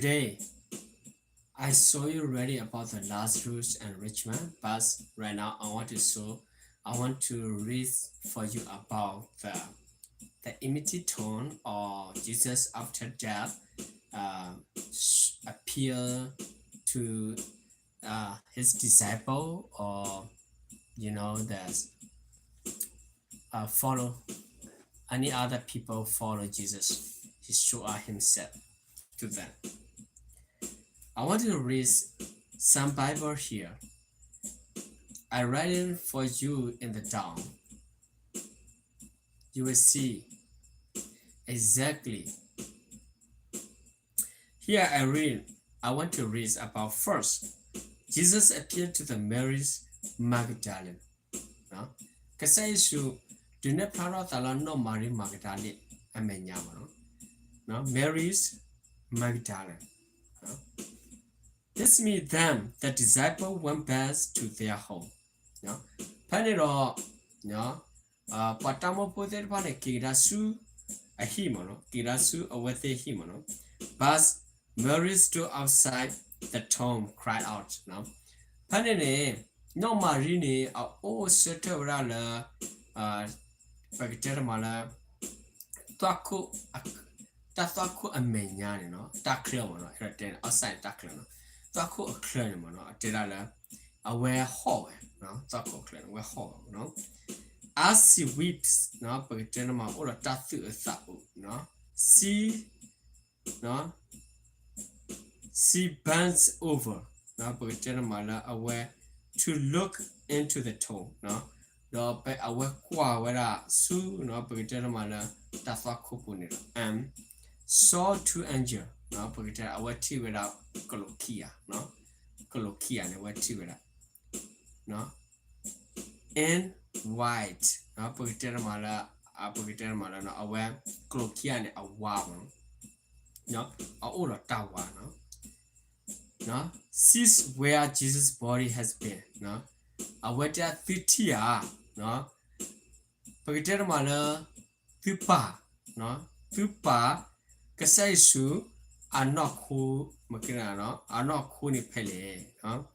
Today, I saw you ready about the Lazarus and rich man, but right now I want to read for you about the imitate tone of Jesus after death appeal to his disciple or the follow any other people follow Jesus. He show himself to them. I want to read some Bible here. I write it for you in the down. You will see exactly. Here I want to read about first. Jesus appeared to the Mary's Magdalene. No? Kasi Yesu dunne phara tala no Mary Magdalene amenya no. No? Mary's Magdalene. No? This means them, the disciple went back to their home. No? Panero no patamo poder pane kirasu a himono, kirasu awete himono. But Mary stood outside the tomb, cried out. No? Panene no marine o setera la pagitermala twako tatwako amenya no taklo no here outside taklo no twako a clan no atera la aware ho no twako clan we ho no as he weeps no pagiterma or tatu no see no she bends over no pagiterma aware to look into the tomb no no pe aware kwa wera su no pagiterma tatwako punira saw two angels no pagiter aware ti wera kolokia no kolokia ne wati wera no in white no pagiterma no aware kolokia ne awa no all tawa no sees where Jesus' body has been no aware thitia no pagiterma la thupa no thupa kasaisu anoku makina no anoku ni pele no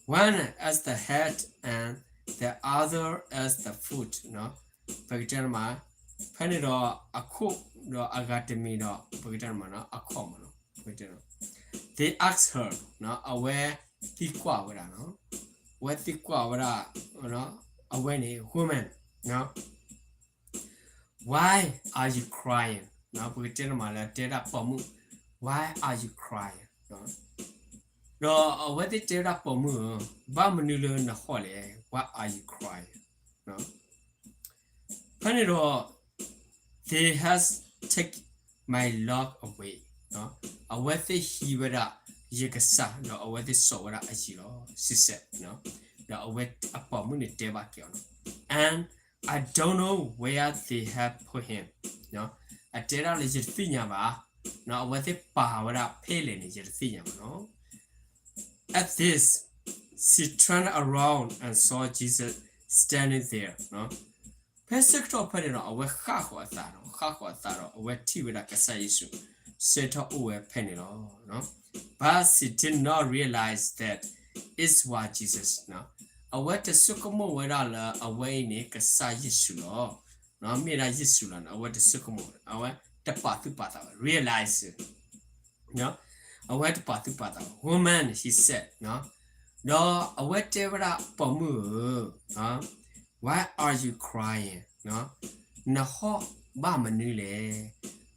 one as the head and the other as the foot no pagiterma paniro aku no agatemi no pagiterma no akom no pagiterma they asked her no aware tikwa wala no where tikwa wala no aware ni woman no why are you crying no pagiterma la tera pomu why are you crying no what they tera pomu ba manulo na hole why are you crying no paniro they has take my love away no aware he wera yekasa no aware so wera ajiro she said no no aware apomu ni teba kyo no and I don't know where they have put him no atera le jithinya ba no aware pa wera pele ni jithinya no at this she turned around and saw Jesus standing there no Pesecto Pedro aware kako ataro aware tiwira kasa Yesu set up aware penilo no but she did not realize that it was Jesus no aware the sukumo wera away ni kasa Yesu no mira Yesu no aware the sukumo aware the pata realize it no aware the pata woman he said no aware tewara pomu no why are you crying no naho ba manule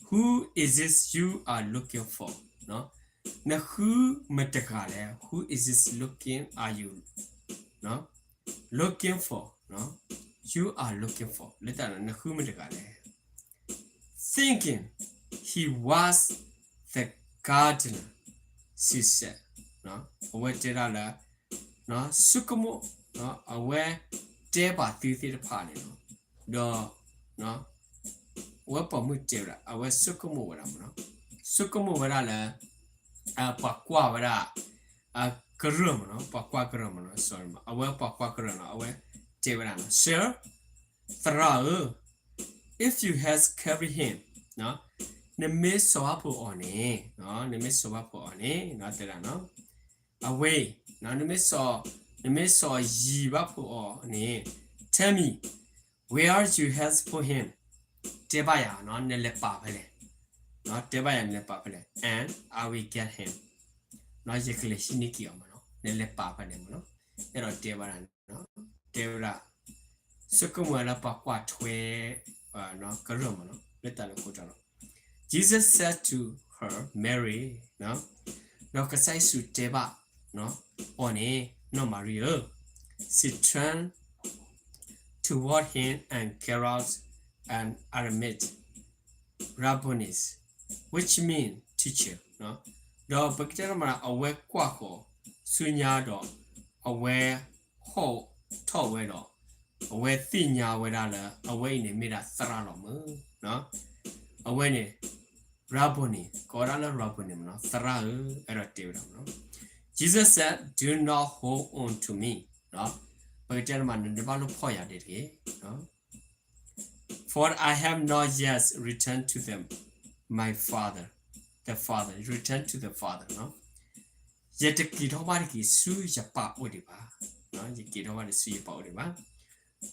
who is this you are looking for no na who matakale who is this looking are you no looking for no you are looking for later na who matakale thinking he was the gardener she said no aware la no sukumo no aware teba titi the party no no wepa mutera awe sukumu wala no sukumu wala la pakwa wala karum no pakwa karum no sorry awe pakwa karum no awe teba no sir thra if you has carry him no name soapo on it, no, name soapo on it, not that no. Away, no, name saw ye vapo on it. Tell me, where you has for him? Tebaya, no, nele papele, not Tebaya nepapele, and I will get him. No, you can shiniki, no, nele papa, no, you know, Tebara, no, Tebra. Sukumala pakwa twe, no, karum, no, little kutano. Jesus said to her, Mary, no, no kasai su teba, no, one, no Maria. She turned toward him and caroled an Aramaic, Rabbonis, which mean teacher, no. Do bakterama aware quaco, sunyado, aware ho, towedo, aware thinya wedala, away in the middle thralom, no, away Rabboni, Korala Rabbonim, no, Thrau, Erativum, no. Jesus said, do not hold on to me, no, but gentlemen, the Balu Poya did he, no. For I have not yet returned to them, my father, the father, returned to the father, no. Yet the Kidobaki su yapa udiba, no, the Kidobaki su yapa udiba.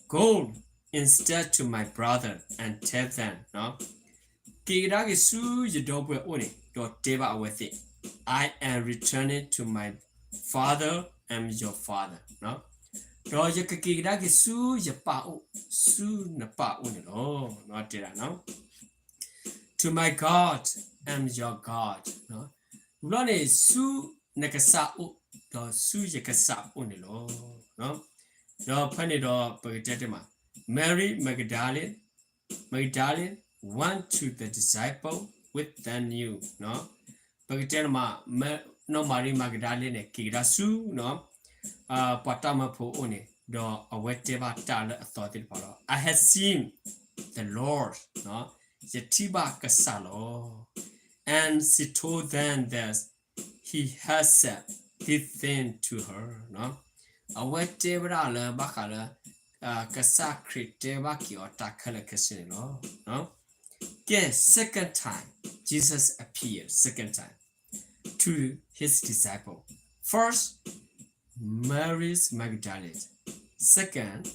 Go instead to my brother and tell them, no. Kiragi su yadobwe uni, do teba with it. I am returning to my father and your father, no? Do yakiragi su yapao, su napa uni, no, not did no? To my God and your God, no? Run su nakasa u, do su yakasa uni, no? Do panido pagatima. Mary Magdalene went to the disciple with the new, no? Pagtelma, no Mary Magdalene, Kirasu, no? Patama po one, do a weteva tala authority polo. I have seen the Lord, no? Yetiba Casalo. And she told them that he has said this thing to her, no? A weteva bakala, Kasakri Devaki or Takala Casino, no? Yes, second time, Jesus appeared, second time, to his disciple. First, Mary's Magdalene. Second,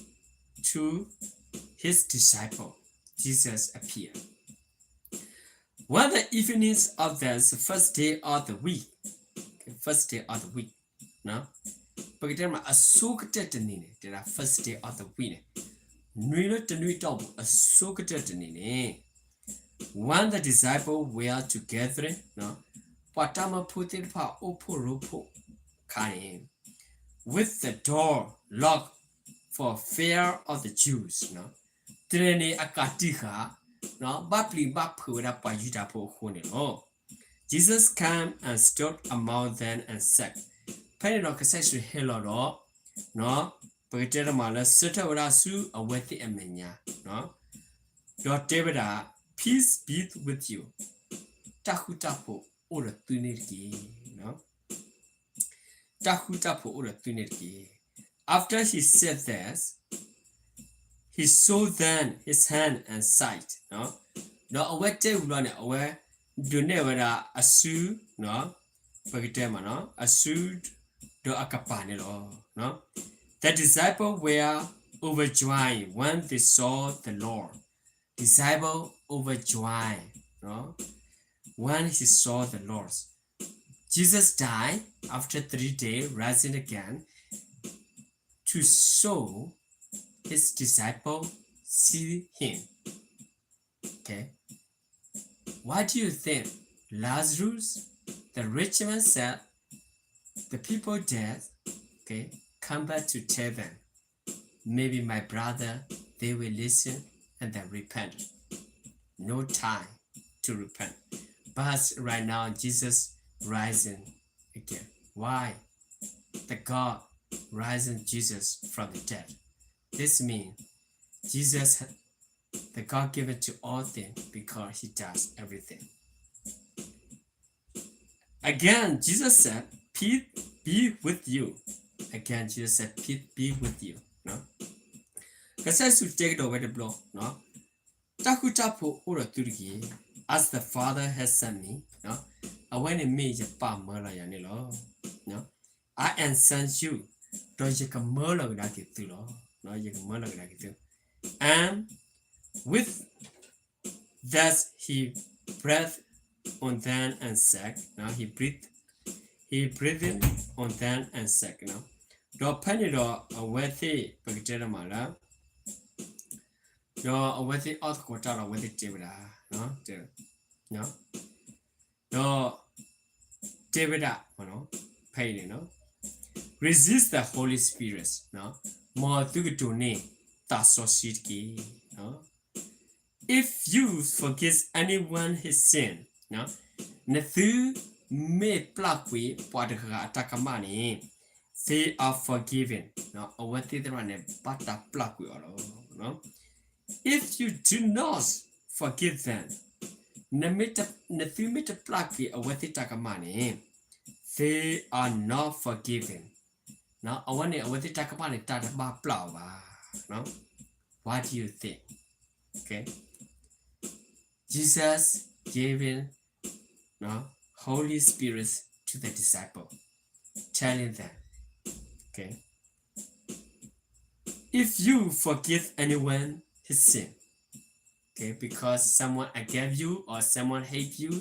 to his disciple, Jesus appeared. When the evenings of the first day of the week, no? But there are a soak detonine, there are first day of the week. Nuit to nuit double, a soak detonine. When the disciples were together, no, Patama put it for Oporopo came with the door locked for fear of the Jews, no. Trene akatika, no, bapli bapura pajitapo honelo. Jesus came and stood among them and said, Peninoka says to hello, no, Pagatamala Sutavara su aweti amenya, no. Your David. Peace be with you. Tahutapo ora tunirki, no? Tahutapo ora tunirki. After he said this, he saw then his hand and sight, no? No awete run away, do never asu, no? Pagatema, no? Asu do akapanelo, no? The disciples were overjoyed when they saw the Lord. Disciple overjoyed, no? When he saw the Lord. Jesus died after 3 days, rising again, to show his disciple see him. Okay. What do you think? Lazarus, the rich man said, the people dead, okay, come back to tell them. Maybe my brother, they will listen and then repent. No time to repent. But right now, Jesus rising again. Why? The God rising Jesus from the dead. This means Jesus, the God given to all things because he does everything. Again, Jesus said, peace be with you. Again, Jesus said, peace be with you. No? Because to take it over the blow, no? Takutapo or a turkey, as the Father has sent me နော်အဝဲနေမေရပါမလာရနေလောနော် I am sent you တော့ရကမလာကဒါတိသူလောနော်ရကမလာကဒါတိသူ and with that he breathed on them and said now he breathed on them and said now တော့ဖက်နေတော့အဝဲသေးပကတဲ့မှာလားတော့အဝဲသေးအောက်ကိုတာတော့ဝဲသေးတေးပါနော်တဲ့နော်တော့တေးပါနော်ဖိနေနော် resist the Holy Spirit နော်မောသူကတူနေတာဆောရှိကီနော် if you forgive anyone his sin နော်နသူမေပလောက်ဝေပွားတခါတကမနေ they are forgiven နော်အဝတ်သေးတဲ့နဲ့ပတ်တာပလောက်ဝေရောနော် if you do not forgive them နသူမေတပလောက်ဝေအဝတ်သေးတကမနေ they are not forgiven နော်အဝတ်နဲ့အဝတ်သေးတကမနေတာတပါပလောက်ပါနော် what do you think okay Jesus gave no Holy Spirit to the disciple, telling them, okay, if you forgive anyone his sin, okay, because someone against you or someone hate you,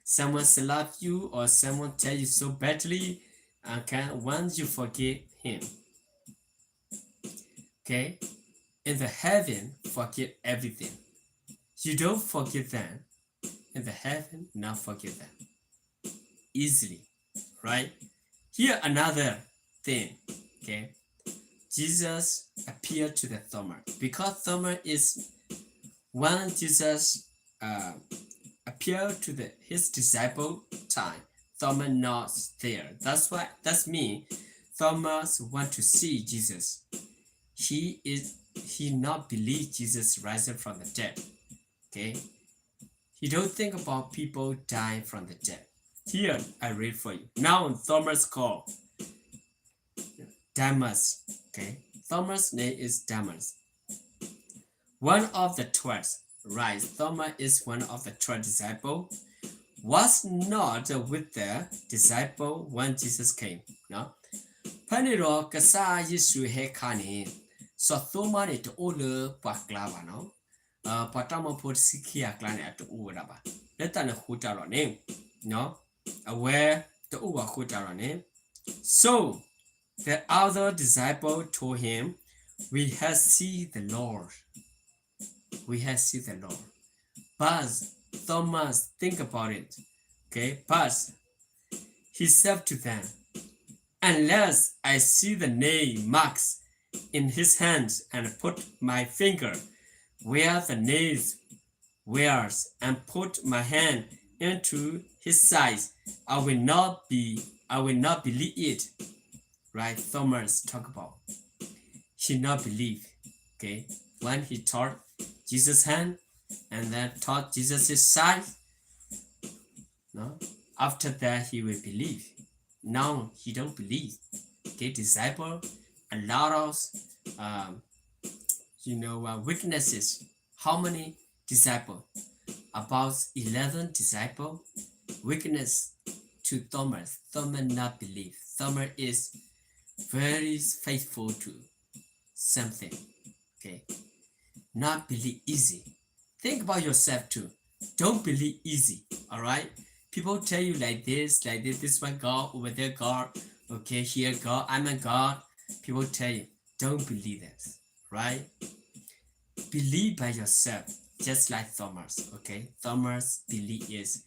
someone slap you or someone tell you so badly, okay, once you forgive him, okay, in the heaven forgive everything. You don't forgive them, in the heaven not forgive them easily, right? Here another thing, okay? Jesus appeared to the Thomas because Thomas is when Jesus appeared to his disciple time. Thomas not there. That's me. Thomas want to see Jesus. He not believe Jesus risen from the dead. Okay, he don't think about people dying from the dead. Here I read for you. Now Thomas called Demas. Okay, Thomas' name is Demas. One of the 12. Right, Thomas is one of the 12 disciples. Was not with the disciple when Jesus came. No. Paniro kasa Yesu he kani. So Thomas it all paklava no. Patama put sikia clan at the Uwaba. Let an hutaro name. No, aware the Uwa hutaro name. So the other disciple told him, we have seen the Lord. We have seen the Lord. But Thomas, think about it. Okay, but he said to them, unless I see the nail marks in his hands and put my finger where the nails wears and put my hand into his side, I will not believe it. Right? Thomas talk about. He not believe. Okay. When he taught Jesus' hand and then taught Jesus' side, no? After that he will believe. Now he don't believe. Okay, disciple, a lot of witnesses. How many disciples? About 11 disciples witness to Thomas. Thomas not believe. Thomas is very faithful to something. Okay, not believe easy. Think about yourself too. Don't believe easy. All right. People tell you like this. This one God, over there God. Okay, here God. I'm a God. People tell you, don't believe this. Right? Believe by yourself, just like Thomas. Okay, Thomas belief is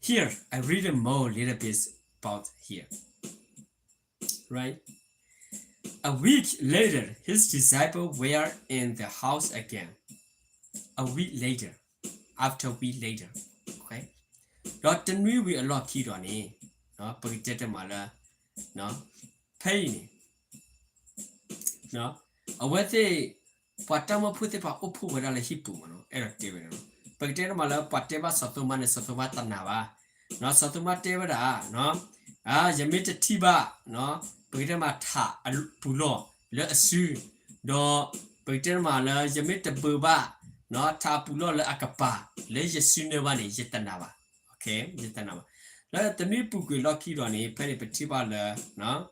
here. I read more little bit about here. Right? A week later, his disciples were in the house again. A week later, after a week later, okay. Doctor knew we a lot kid on it. No, but it didn't matter. No, pain. No, what they. Patama put it up with a hippo, error. But there mala pateva satuma and satuma tanava. No satuma tevada, no. Yamita tiba, no. Pidama ta, pulo, let a su, do, Peter mala, Yamita buba, no tapulo le akapa le yesune bani yetanaba okay yetanaba la tani puku lucky do ni pere petiba le no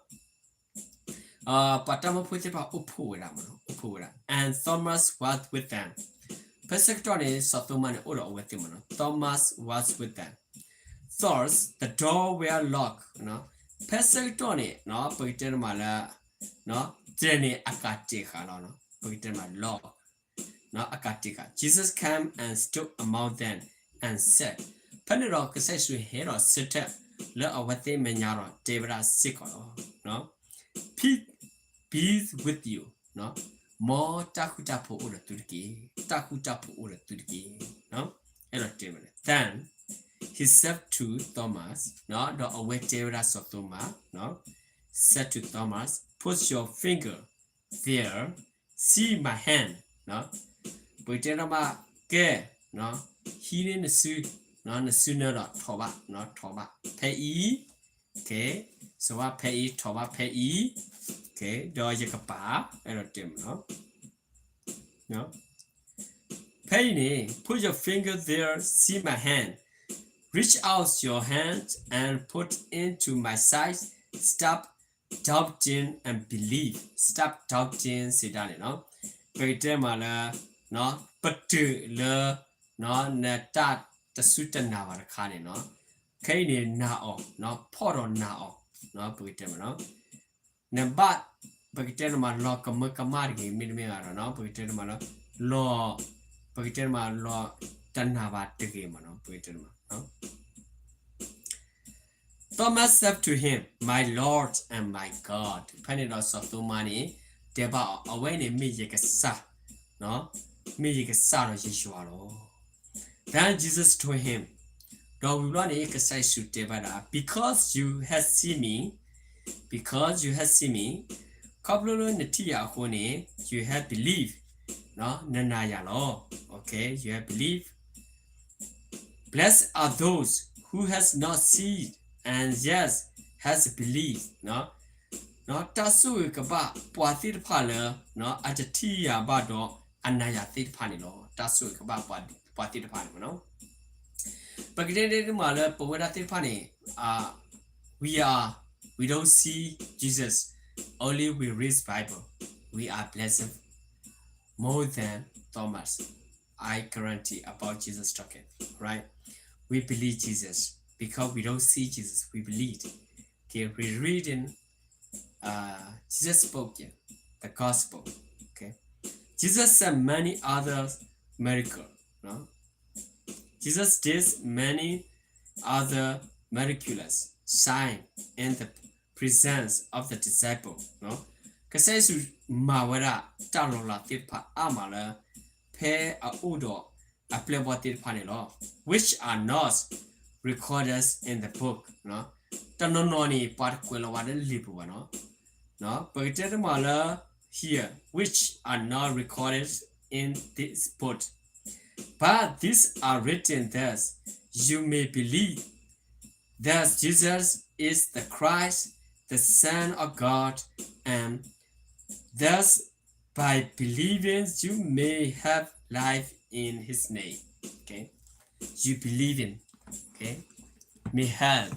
patama putiba upura mano upura and Thomas was with them Persectone Satumani Ulo with him Thomas was with them Thus the door were locked no Persectone no put mala no treni akatika no put lock no akatika Jesus came and stood among them and said Panero says we hear or sit let our thing menyaro David sick no peace be with you no more takutapo ula turki takutapo ula turki no then he said to Thomas no the away David Sotoma no said to Thomas put your finger there see my hand no Poiterama ke no healing the suit no the sooner toba no toba pay okay so what pay toba pay okay do yakapa erotim no pay put your finger there see my hand reach out your hand and put into my side stop doubting and believe stop doubting sidani no Poiterama no particular no nata the sutana var khane no kaine na o no photo na o no Poiterama no Nambat Pagiterma law Kamukamari Midmara no Pagiterma law Pagiterma law Tanava the game no Pagiterma no Thomas said to him, my Lord and my God, Penidos of Tumani, Deba away me sa no me sa Yeshua. Then Jesus told him, do we run a size to Debada because you have seen me. Because you have seen me, Kablo Natia Hone, you have believed. No, Nanaya law. Okay, you have believed. Blessed are those who has not seen and yes has believed. No, Tasu Kaba, Poathir Pala, no, at a tia bado, Anaya Thit Panilo, Tasu Kaba, Poathir Panino. But then Mala, Powadathir Pani, we don't see Jesus, only we read Bible. We are blessed more than Thomas. I guarantee about Jesus talking, right? We believe Jesus because we don't see Jesus, we believe. Okay, we read in Jesus spoke the gospel. Okay, Jesus said many other miracles. No, Jesus did many other miraculous sign in the presence of the disciple. No, Kasaisu Mawara Talola Tipa Amala Pe Audo Aplewatir Panelo, which are not recorded in the book. No, Tanononi Parquelawada Lipuano. No, Mala here, which are not recorded in this book. But these are written thus you may believe that Jesus is the Christ, the Son of God, and thus by believing you may have life in his name. Okay, you believe in, okay, may have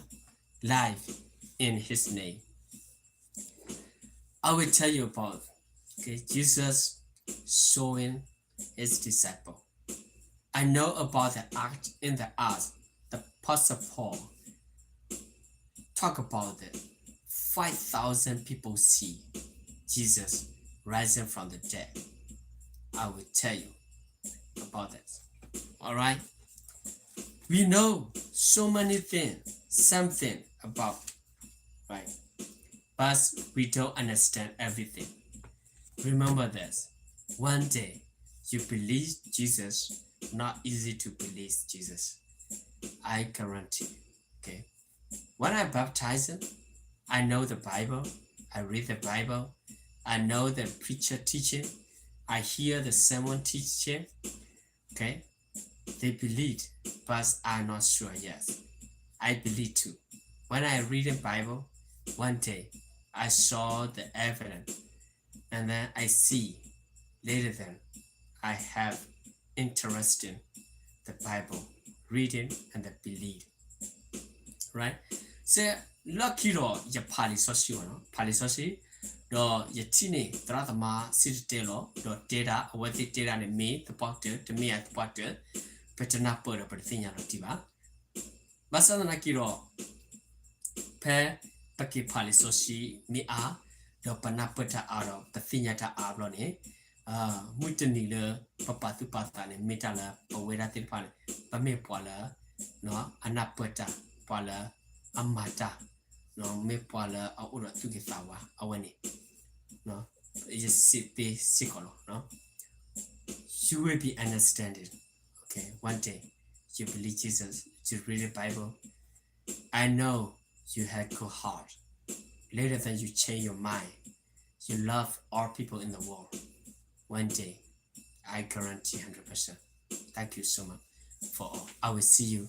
life in his name. I will tell you about Jesus showing his disciple. I know about the act in the Acts, the Apostle Paul talk about it. 5,000 people see Jesus rising from the dead. I will tell you about it. All right. We know so many things, something about, right? But we don't understand everything. Remember this. One day, you believe Jesus, not easy to believe Jesus. I guarantee. Okay. When I baptize him, I know the Bible. I read the Bible. I know the preacher teaching. I hear the sermon teaching. Okay. They believe, but I'm not sure yet. I believe too. When I read the Bible, one day I saw the evidence, and then I see later then I have interest in the Bible, reading and the belief. Right? So lucky ro ya pali soshi no pali soshi do ya tini tratama sitelo do data awati data ne me the potter to me at potter petana per petinya no tiba. Basana kiro pe paki pali soshi ni a do panapata aro petinya ta ablone mutani le papatu pata ne metala awera tipale pame pola no anapata pola amata no me pola aura tukisawa awani no just sit be sikolo no you will be understanding. Okay, one day you believe Jesus, you read the Bible. I know you had good heart. Later than you change your mind, you love all people in the world. One day, I guarantee 100%. Thank you so much for all. I will see you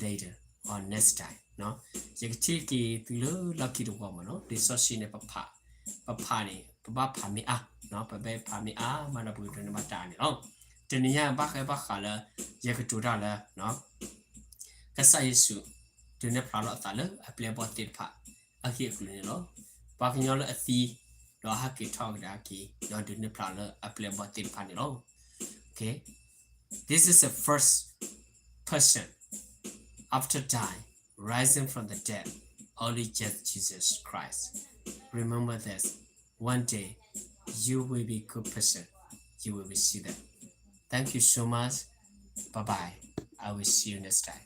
later or next time. No, you take it lucky to woman. No, this so she never papa ni papa pami no papa pami mana bu ni mata ni no. Tenia bakala yakatula no. Kasa Yesu do ne plano tala a play about it pa a here no. Bakinyola a fee no haki talk daki no do ne plano a play about it pa no. Okay, this is the first person after dying, rising from the dead, only just Jesus Christ. Remember this. One day, you will be a good person. You will receive that. Thank you so much. Bye-bye. I will see you next time.